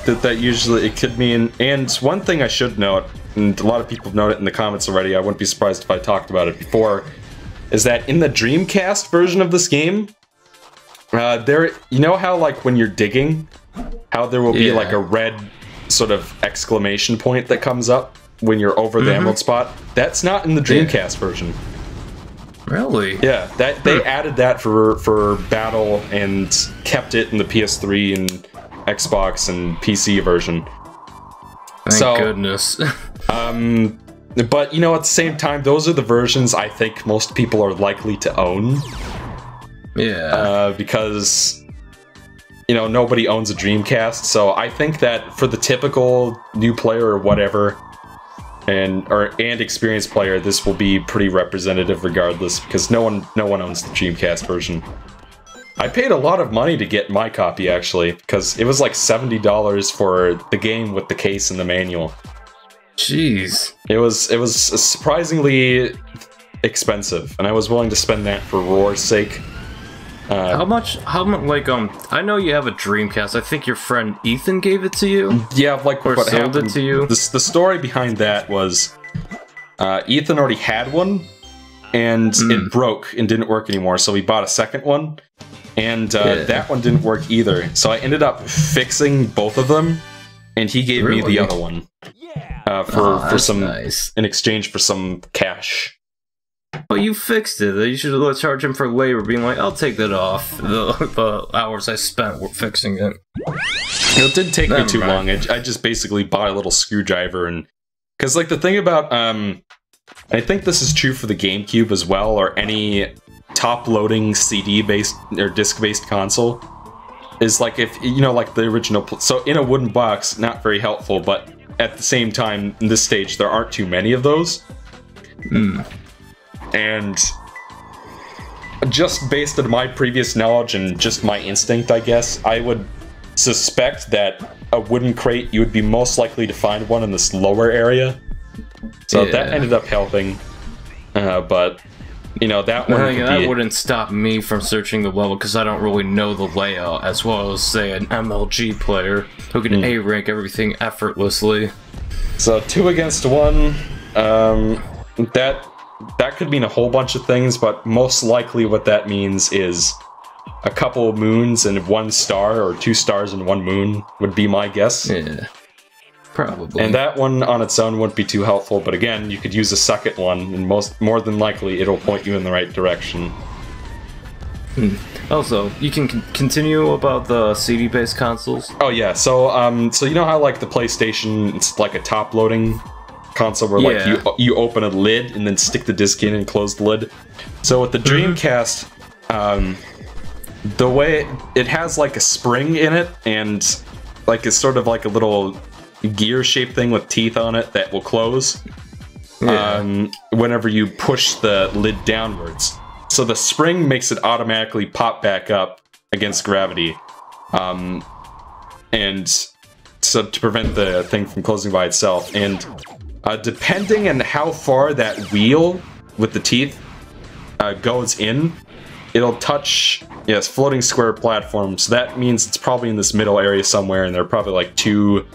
that usually, it could mean, and one thing I should note, and a lot of people note it in the comments already, I wouldn't be surprised if I talked about it before, is that in the Dreamcast version of this game, you know how, like, when you're digging, how there will be, like, a red sort of exclamation point that comes up when you're over the emerald spot? That's not in the Dreamcast version. Really? Yeah, they added that for battle and kept it in the PS3 and Xbox and PC version. Thank goodness. But, you know, at the same time, those are the versions I think most people are likely to own. Yeah. Because, you know, nobody owns a Dreamcast, so I think that for the typical new player or whatever, and experienced player, this will be pretty representative regardless, because no one owns the Dreamcast version. I paid a lot of money to get my copy, actually, because it was like $70 for the game with the case and the manual. Jeez. It was surprisingly expensive, and I was willing to spend that for Roar's sake. How much, like, I know you have a Dreamcast. I think your friend Ethan gave it to you? Yeah, like, or what sold happened, it to you? the story behind that was, Ethan already had one, and it broke and didn't work anymore, so we bought a second one, and that one didn't work either. So I ended up fixing both of them, and he gave me the other one. For some, in exchange for some cash. But you fixed it. You should charge him for labor, being like, I'll take that off the hours I spent fixing it. It didn't take me too long. I just basically bought a little screwdriver, and because, like, the thing about I think this is true for the GameCube as well, or any top-loading CD-based or disc-based console, is like, if you know, like the original. So in a wooden box, not very helpful, but at the same time, in this stage, there aren't too many of those. And just based on my previous knowledge and just my instinct, I guess, I would suspect that a wooden crate, you would be most likely to find one in this lower area. So that ended up helping. But, you know, that one that wouldn't stop me from searching the level, because I don't really know the layout, as well as, say, an MLG player who can A-rank everything effortlessly. So 2 against 1, that could mean a whole bunch of things, but most likely what that means is a couple of moons and 1 star, or 2 stars and 1 moon would be my guess. Yeah, probably. And that one on its own wouldn't be too helpful, but again, you could use a second one, and more than likely it'll point you in the right direction. Also, you can continue about the CD-based consoles. Oh yeah, so you know how like the PlayStation, it's like a top-loading console where like you open a lid and then stick the disc in and close the lid. So with the Dreamcast, the way it has like a spring in it and like it's sort of like a little gear-shaped thing with teeth on it that will close whenever you push the lid downwards. So the spring makes it automatically pop back up against gravity, and so to prevent the thing from closing by itself. And depending on how far that wheel with the teeth goes in, it'll touch floating square platforms. So that means it's probably in this middle area somewhere, and there are probably like 2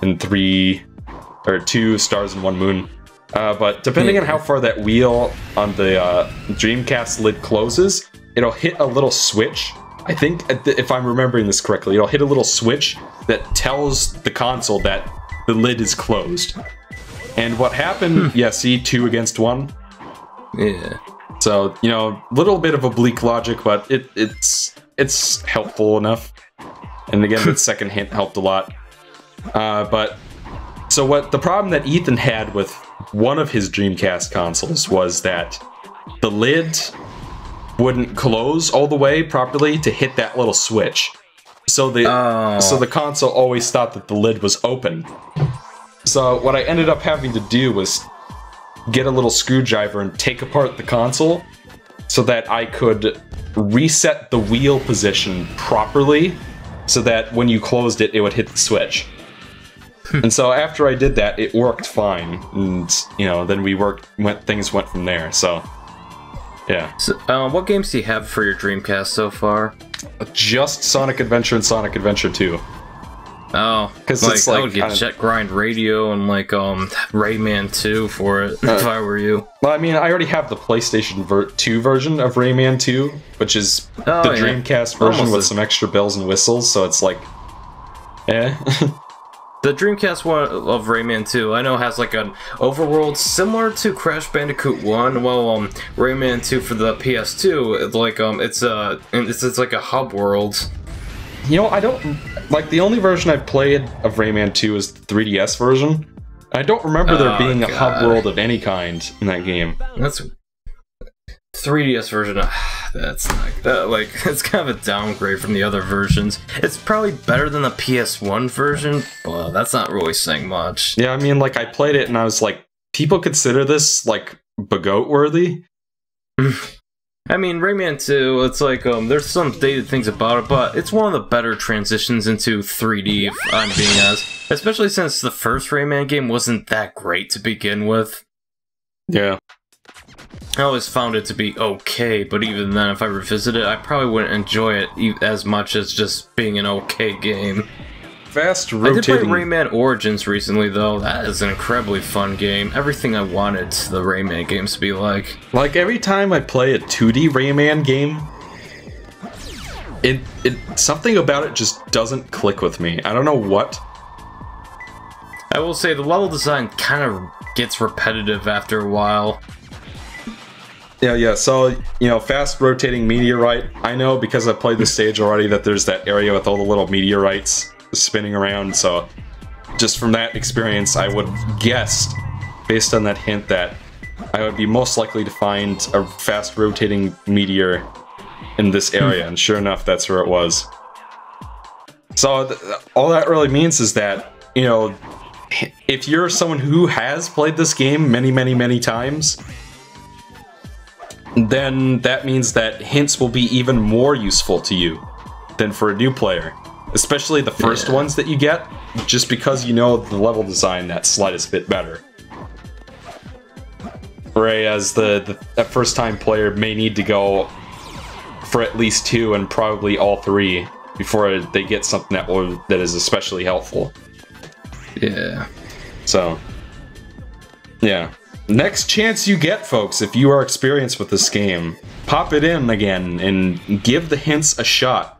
and 3 or 2 stars and 1 moon. But depending on how far that wheel on the Dreamcast lid closes, it'll hit a little switch. I think, if I'm remembering this correctly, it'll hit a little switch that tells the console that the lid is closed. And what happened, see, 2 against 1? Yeah. So, you know, a little bit of oblique logic, but it's helpful enough. And again, the second hint helped a lot. So what the problem that Ethan had with one of his Dreamcast consoles was that the lid wouldn't close all the way properly to hit that little switch. So the console always thought that the lid was open. So what I ended up having to do was get a little screwdriver and take apart the console so that I could reset the wheel position properly so that when you closed it, it would hit the switch. And so after I did that, it worked fine, and you know, then things went from there. So, yeah. So, what games do you have for your Dreamcast so far? Just Sonic Adventure and Sonic Adventure 2. Oh, because like, I would get Jet Grind Radio and like Rayman 2 for it if I were you. Well, I mean, I already have the PlayStation 2 version of Rayman 2, which is the Dreamcast version with some extra bells and whistles. So it's like, The Dreamcast one of Rayman 2, I know, has like an overworld similar to Crash Bandicoot 1. Well, Rayman 2 for the PS2, like it's like a hub world. You know, I don't like the only version I played of Rayman 2 is the 3DS version. I don't remember there being a hub world of any kind in that game. That's 3DS version. That's not that, like, it's kind of a downgrade from the other versions. It's probably better than the PS1 version, but that's not really saying much. Yeah, I mean, like, I played it and I was like, people consider this like Bagoat worthy. I mean, Rayman 2, it's like, there's some dated things about it, but it's one of the better transitions into 3D, if I'm being honest. Especially since the first Rayman game wasn't that great to begin with. Yeah. I always found it to be okay, but even then, if I revisit it, I probably wouldn't enjoy it as much as just being an okay game. Fast rotating. I did play Rayman Origins recently, though. That is an incredibly fun game. Everything I wanted the Rayman games to be like. Like, every time I play a 2D Rayman game, something about it just doesn't click with me. I don't know what. I will say, the level design kind of gets repetitive after a while. Yeah, so, you know, fast rotating meteorite. I know because I played the stage already that there's that area with all the little meteorites spinning around, so just from that experience, I would guess, based on that hint, that I would be most likely to find a fast rotating meteor in this area, and sure enough, that's where it was. So all that really means is that, you know, if you're someone who has played this game many, many, many times, then that means that hints will be even more useful to you than for a new player. Especially the first ones that you get, just because you know the level design that slightest bit better. Whereas the first-time player may need to go for at least 2 and probably all 3 before they get something that is especially helpful. Yeah. So, yeah. Next chance you get, folks, if you are experienced with this game, pop it in again and give the hints a shot.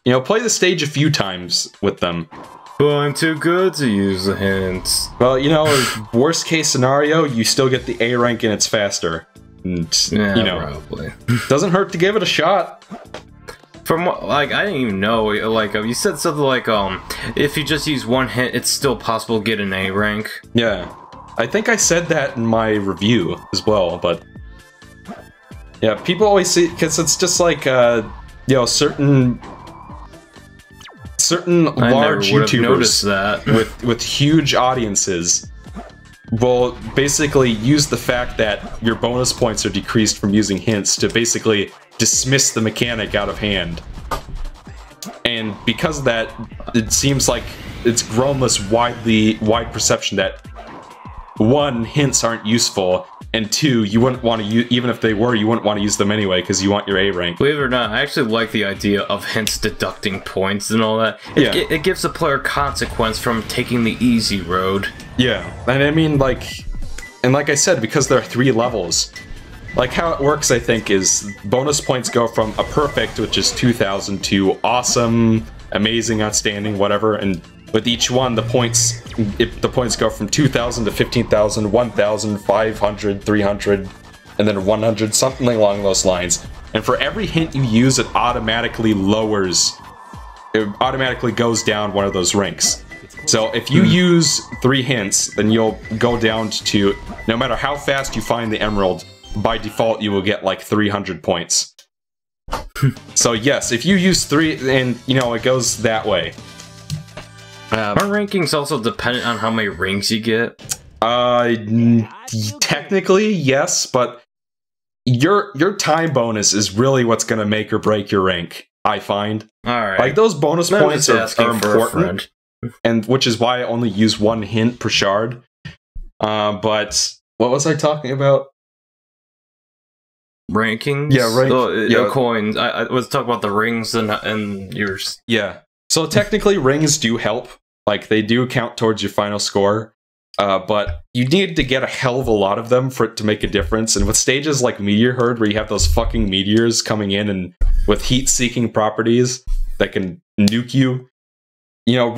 You know, play the stage a few times with them. But I'm too good to use the hints. Well, you know, worst case scenario, you still get the A rank and it's faster. And, Yeah, you know, probably. doesn't hurt to give it a shot. From what, like, I didn't even know, like, you said something like, if you just use one hit, it's still possible to get an A rank. Yeah. I think I said that in my review as well, but... Yeah, people always see, because it's just like, you know, certain large YouTubers with huge audiences will basically use the fact that your bonus points are decreased from using hints to basically dismiss the mechanic out of hand. And because of that, it seems like it's grown this wide perception that, one, hints aren't useful, and two, you wouldn't want to use, even if they were, you wouldn't want to use them anyway because you want your A rank. Believe it or not, I actually like the idea of hints deducting points and all that. It gives the player consequence from taking the easy road. Yeah, and I mean, like I said, because there are 3 levels, like how it works, I think, is bonus points go from a perfect, which is 2,000, to awesome, amazing, outstanding, whatever, and with each one, the points go from 2,000 to 15,000, 1,000, 500, 300, and then 100, something along those lines. And for every hint you use, it automatically goes down one of those ranks. So if you use 3 hints, then you'll go down to, no matter how fast you find the emerald, by default you will get like 300 points. So yes, if you use 3, and you know, it goes that way. Are rankings also dependent on how many rings you get? Technically, yes, but your time bonus is really what's going to make or break your rank, I find. Alright. Like, those bonus points are important, and which is why I only use 1 hint per shard. But what was I talking about? Rankings? Yeah, coins. I was talking about the rings and yours. Yeah. So technically, rings do help. Like, they do count towards your final score. But you need to get a hell of a lot of them for it to make a difference. And with stages like Meteor Herd, where you have those fucking meteors coming in and with heat-seeking properties that can nuke you, you know,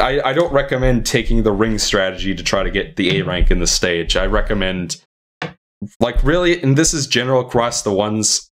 I don't recommend taking the ring strategy to try to get the A rank in the stage. I recommend, like, really, and this is general across the ones,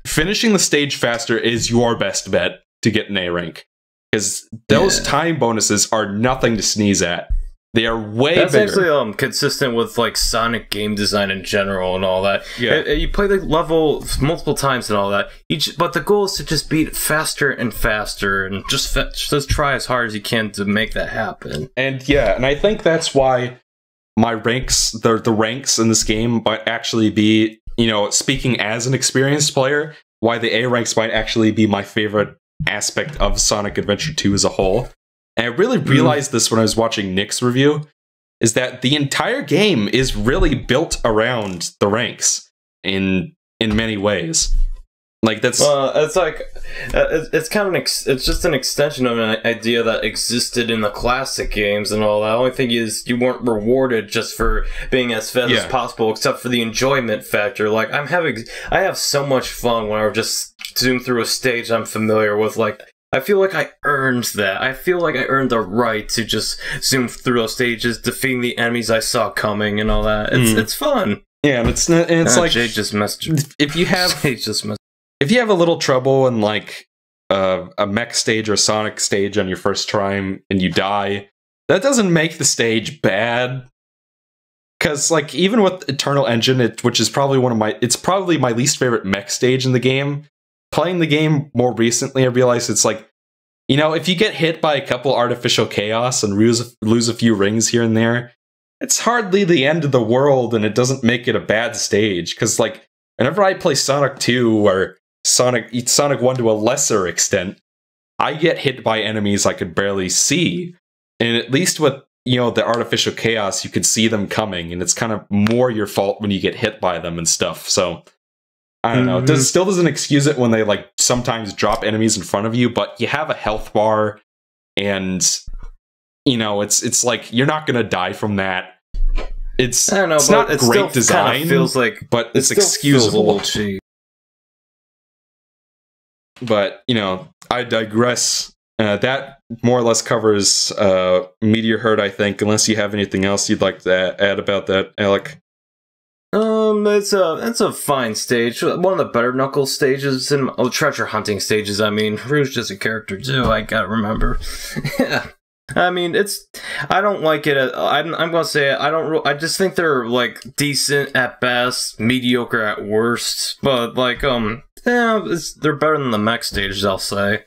finishing the stage faster is your best bet to get an A rank. Because those time bonuses are nothing to sneeze at. They are way bigger. That's actually consistent with like Sonic game design in general and all that. Yeah, you play the level multiple times and all that. But the goal is to just beat faster and faster, and just try as hard as you can to make that happen. And yeah, and I think that's why my ranks, the ranks in this game, might actually be, you know, speaking as an experienced player, why the A ranks might actually be my favorite aspect of Sonic Adventure 2 as a whole. And I really realized this when I was watching Nick's review, is that the entire game is really built around the ranks in many ways. Like, that's it's like it's kind of it's just an extension of an idea that existed in the classic games and all that. The only thing is you weren't rewarded just for being as fast as possible, except for the enjoyment factor. Like, I have so much fun when I just zoom through a stage I'm familiar with. Like, I feel like I earned that. I feel like I earned the right to just zoom through those stages, defeating the enemies I saw coming and all that. It's fun. Yeah, and it's not, and it's like, Jay just messed. If you have if you have a little trouble in like a mech stage or a Sonic stage on your first try and you die, that doesn't make the stage bad. Because, like, even with Eternal Engine, which is probably it's probably my least favorite mech stage in the game. Playing the game more recently, I realized it's like, you know, if you get hit by a couple artificial chaos and lose a few rings here and there, it's hardly the end of the world, and it doesn't make it a bad stage. Because, like, whenever I play Sonic 2 or Sonic 1 to a lesser extent, I get hit by enemies I could barely see. And at least with, you know, the artificial chaos, you could see them coming, and it's kind of more your fault when you get hit by them and stuff. So I don't know. It still doesn't excuse it when they, like, sometimes drop enemies in front of you, but you have a health bar, and, you know, it's like, you're not gonna die from that. It's not great design, feels like, but it's excusable. But, you know, I digress. That more or less covers Meteor Herd, I think, unless you have anything else you'd like to add about that, Alec. it's a fine stage. One of the better Knuckles stages and treasure hunting stages. I mean, Rouge is a character too. I gotta remember. Yeah. I mean, I don't like it. I'm gonna say it, I just think they're like decent at best, mediocre at worst. But like, yeah, they're better than the mech stages, I'll say.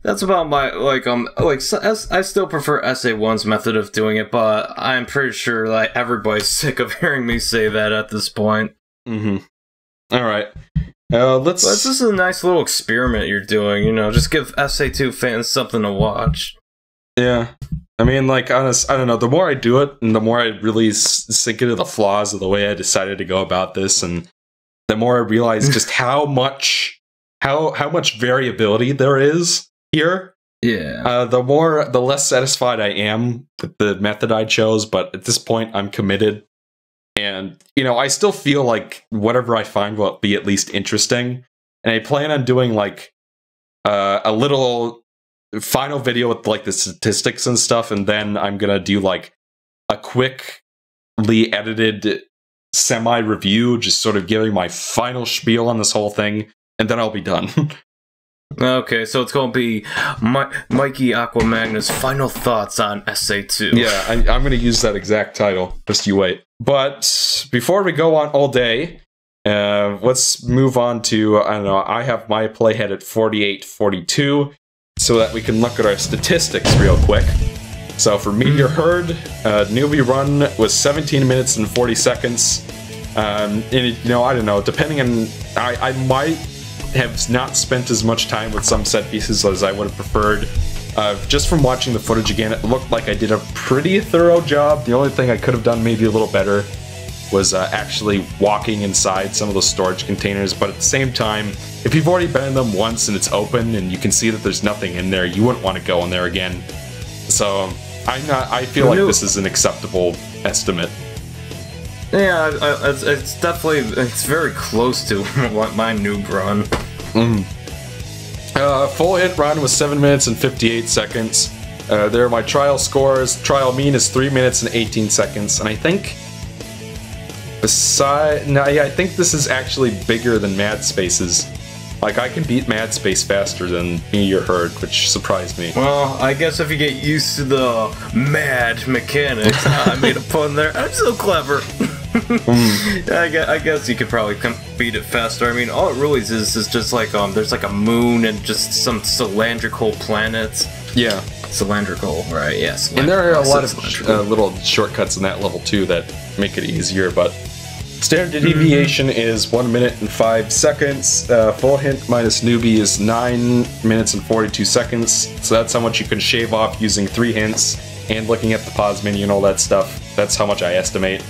That's about my I still prefer SA1's method of doing it, but I'm pretty sure like everybody's sick of hearing me say that at this point. Mm-hmm. All right. This is a nice little experiment you're doing, you know, just give SA2 fans something to watch. Yeah. I mean, like, honest, I don't know, the more I do it, and the more I really sink into the flaws of the way I decided to go about this, and the more I realize just how much variability there is here. Yeah. The less satisfied I am with the method I chose, but at this point, I'm committed. And, you know, I still feel like whatever I find will be at least interesting. And I plan on doing, like, a little final video with, like, the statistics and stuff. And then I'm going to do, like, a quickly edited semi-review, just sort of giving my final spiel on this whole thing. And then I'll be done. Okay, so it's going to be Mikey Aquamagna's final thoughts on SA2. Yeah, I'm going to use that exact title. Just you wait. But before we go on all day, let's move on to, I don't know, I have my playhead at 48-42, so that we can look at our statistics real quick. So for Meteor Herd, Newbie Run was 17 minutes and 40 seconds. And, you know, I don't know, depending on... I might have not spent as much time with some set pieces as I would have preferred. Just from watching the footage again, it looked like I did a pretty thorough job. The only thing I could have done maybe a little better was actually walking inside some of those storage containers, but at the same time, if you've already been in them once and it's open and you can see that there's nothing in there, you wouldn't want to go in there again. So I feel like this is an acceptable estimate. Yeah, it's definitely, it's very close to my noob run. Full hit run was 7 minutes and 58 seconds. There are my trial scores. Trial mean is 3 minutes and 18 seconds, and I think I think this is actually bigger than Mad Space's. Like, I can beat Mad Space faster than Meteor Herd, which surprised me. Well, I guess if you get used to the mad mechanics, I made a pun there. I'm so clever. I guess you could probably beat it faster. I mean, all it really is just like there's like a moon and just some cylindrical planets. Yeah, cylindrical, right? Yes. Yeah, and there are a lot of little shortcuts in that level too that make it easier. But standard deviation is 1 minute and 5 seconds. Full hint minus newbie is 9 minutes and 42 seconds. So that's how much you can shave off using 3 hints and looking at the pause menu and all that stuff. That's how much I estimate.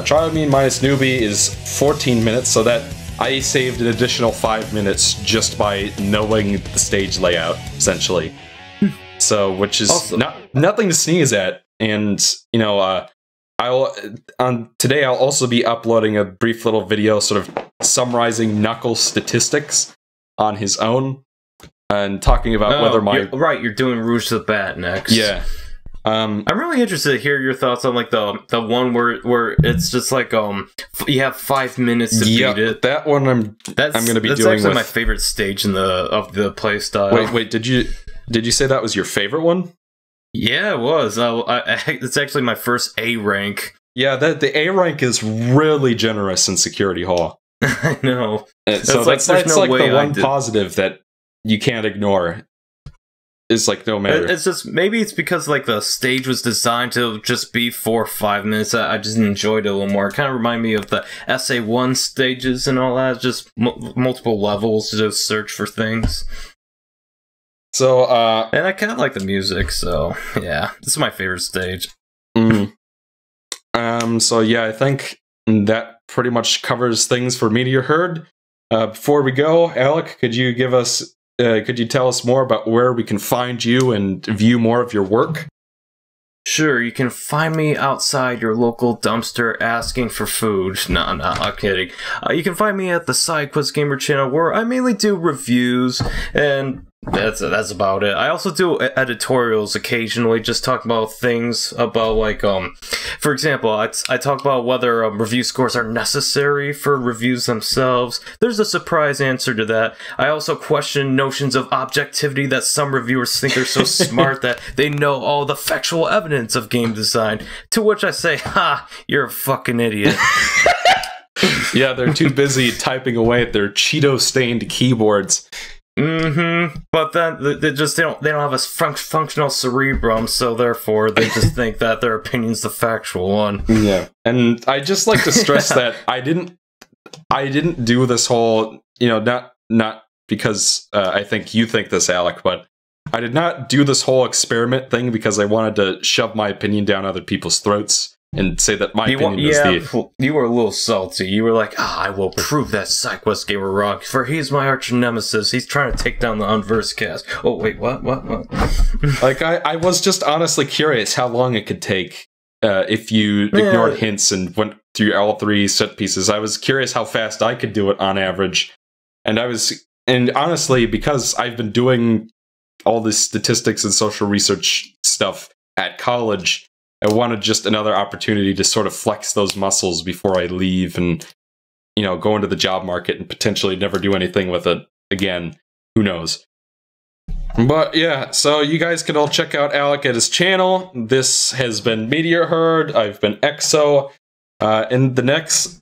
Trial mean minus newbie is 14 minutes, so that I saved an additional 5 minutes just by knowing the stage layout, essentially. So, which is also nothing to sneeze at. And, you know, today I'll also be uploading a brief little video sort of summarizing Knuckles' statistics on his own and talking about whether you're doing Rouge the Bat next. Yeah. I'm really interested to hear your thoughts on like the one where it's just like you have 5 minutes to beat it. That one I'm going to be doing. That's actually my favorite stage in the play style. Wait, did you say that was your favorite one? Yeah, it was. It's actually my first A rank. Yeah, the A rank is really generous in Security Hall. I know. So that's like the one positive that you can't ignore. Is like no matter. It's just maybe it's because like the stage was designed to just be 4 or 5 minutes. I just enjoyed it a little more. It kind of reminded me of the SA1 stages and all that. Just multiple levels to just search for things. So and I kind of like the music. So yeah, this is my favorite stage. So yeah, I think that pretty much covers things for Meteor Herd. Before we go, Alec, could you give us? Could you tell us more about where we can find you and view more of your work? Sure, you can find me outside your local dumpster asking for food. No, I'm kidding. You can find me at the TheSideQuestGamer channel, where I mainly do reviews and That's about it. I also do editorials occasionally, just talk about things about like for example, I talk about whether review scores are necessary for reviews themselves. There's a surprise answer to that. I also question notions of objectivity that some reviewers think are so smart that they know all the factual evidence of game design. To which I say, ha, you're a fucking idiot. Yeah, they're too busy typing away at their Cheeto-stained keyboards. But then they don't have a functional cerebrum, so therefore they just think that their opinion's the factual one. Yeah, and I just like to stress that I didn't do this whole, you know, not because I think you think this, Alec, but I did not do this whole experiment thing because I wanted to shove my opinion down other people's throats and say that my opinion is the... You were a little salty. You were like, I will prove that TheSideQuestGamer wrong, for he's my arch nemesis. He's trying to take down the Unverse cast. Oh, wait, what? Like, I was just honestly curious how long it could take if you ignored hints and went through all 3 set pieces. I was curious how fast I could do it on average. And honestly, because I've been doing all this statistics and social research stuff at college, I wanted just another opportunity to sort of flex those muscles before I leave and, you know, go into the job market and potentially never do anything with it again. Who knows? But yeah, so you guys can all check out Alec at his channel. This has been Meteor Herd. I've been Exo. And the next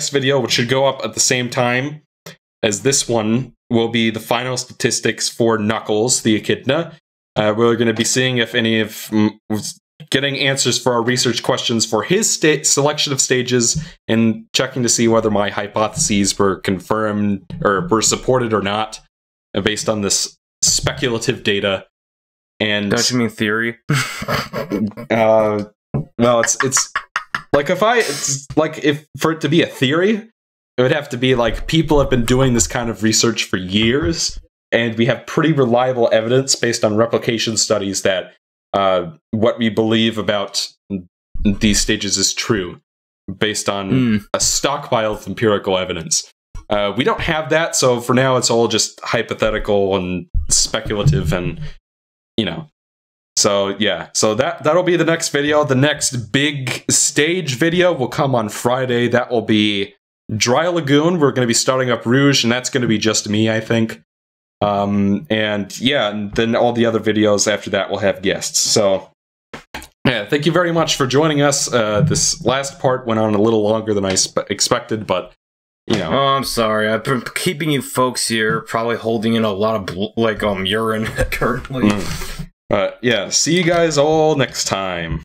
video, which should go up at the same time as this one, will be the final statistics for Knuckles, the echidna. We're going to be seeing if any of... getting answers for our research questions for his selection of stages and checking to see whether my hypotheses were confirmed or were supported or not based on this speculative data. And don't you mean theory? Well, it's like if for it to be a theory, it would have to be like people have been doing this kind of research for years, and we have pretty reliable evidence based on replication studies that what we believe about these stages is true, based on a stockpile of empirical evidence. We don't have that, so for now it's all just hypothetical and speculative, and you know. So yeah, so that'll be the next video. The next big stage video will come on Friday. That will be Dry Lagoon. We're going to be starting up Rouge, and that's going to be just me, I think. And yeah, and then all the other videos after that will have guests. So yeah, thank you very much for joining us. This last part went on a little longer than I expected, but you know. Oh, I'm sorry. I've been keeping you folks here, probably holding in a lot of urine currently. Yeah, see you guys all next time.